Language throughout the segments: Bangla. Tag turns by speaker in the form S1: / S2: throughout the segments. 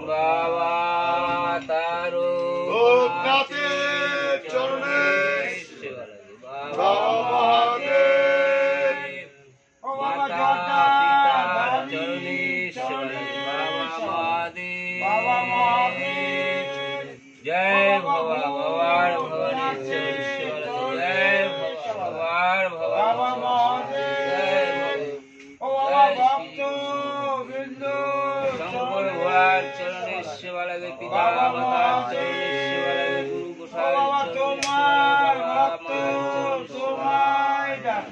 S1: বাবা তারো
S2: চরণে বাবা মহাদেব
S1: মাতা পিতার চরণে বাবা মহাদেব জয় বাবা বাবার ভবানী জয় বাবার
S2: বাবা মহাদেব ও বাবা ভক্ত বৃন্দ
S1: শঙ্কর ভোলার চরণে সেবা লাগে পিতা মাতার চরণে সেবা লাগে গুরু গোসাই
S2: তোমার ভক্ত তোমায় ডাক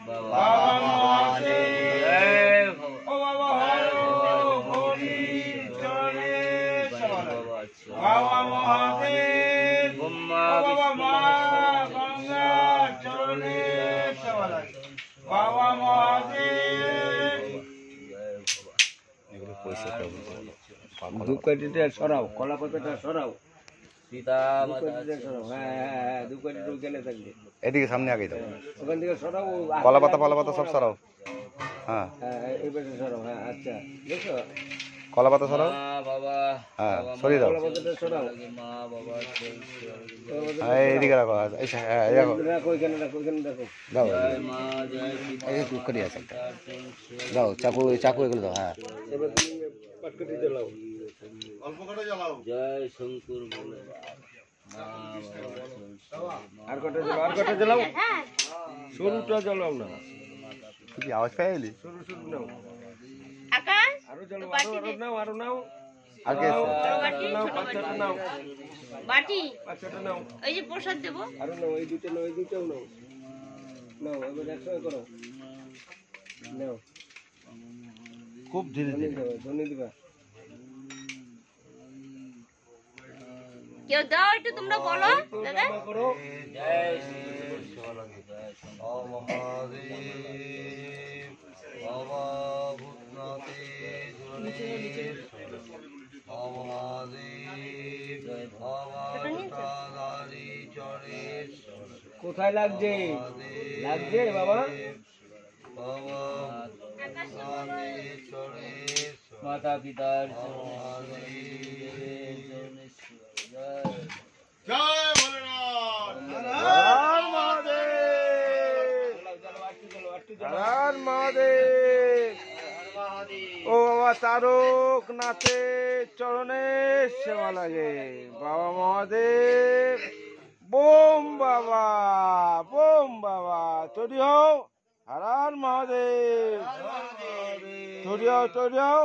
S2: বাবা মহাদেব
S1: জয়
S2: ও বাবা হরি চরণে সেবা লাগে বাবা মহাদেব
S1: ব্রহ্মা
S2: বাবা মা গঙ্গা চরণে সেবা লাগে বাবা মহাদেব
S3: ধূপকাঠিটা সরাও, কলা পাতাটা সরাও,
S1: পিতা
S3: ধূপকাঠিটা সরাও। হ্যাঁ, ধূপকাঠিটা গেলে থাকবে।
S4: এদিকে সামনে আগে দাও,
S3: ওখান থেকে সরাও।
S4: কলা পাতা সব সরাও। হ্যাঁ
S3: হ্যাঁ, এই পাশে সরাও। হ্যাঁ, আচ্ছা, দেখো
S4: কলা পাতা সরাও।
S1: বাবা
S4: হ্যাঁ সরিয়ে দাও।
S3: কলা পাতাটা সরাও।
S1: মা বাবা
S4: হ্যাঁ এইদিকে রাখো। হ্যাঁ এই রাখো,
S3: রাখো, এখানে রাখো, এখানে রাখো।
S4: দাও।
S1: মা জয় পিতা
S4: এই টুকরি আছে একটা, দাও। চাকু এগুলো দাও। হ্যাঁ
S3: এবার তুমি পাটকাঠি জ্বালাও।
S2: অল্প করে জ্বালাও
S1: জয় শঙ্কর বলে
S3: আর কটা জ্বালাও, আর কটা জ্বালাও। সরুটা জ্বালাও না,
S4: কি আওয়াজ পাইলি?
S3: সরু সরু নাও।
S5: আকাশ
S3: আরো জ্বালাও, আরো নাও, আরো নাও।
S4: আর কে আছে?
S5: বাটি
S3: নাও,
S5: ছোট
S3: পাঁচ ছটা নাও,
S5: বাটি
S3: পাঁচ ছটা নাও।
S5: ওই যে প্রসাদ দেবো
S3: আরো নাও, এই দুটো নাও, এই দুটোও নাও। নাও, এবার একসঙ্গে করো। নাও,
S4: খুব ধীরে
S3: ধনে
S4: ধীরে।
S3: দেবা, ধনে দিবা।
S5: কেউ দাও একটু তোমরা বলো দাদা
S3: জমা করো।
S1: জয়
S3: কোথায় লাগছে? লাগছে বাবা?
S1: মাতা পিতার
S2: জয় ভোলেনাথ
S4: হর মহাদেব, হর মহাদেব। ও বাবা তারক নাথের চরণে সেবা লাগে বাবা মহাদেব। বোম বাবা, বোম বাবা, তৈরি হও। হর হর মহাদেব, তৈরি হও, তৈরি হও।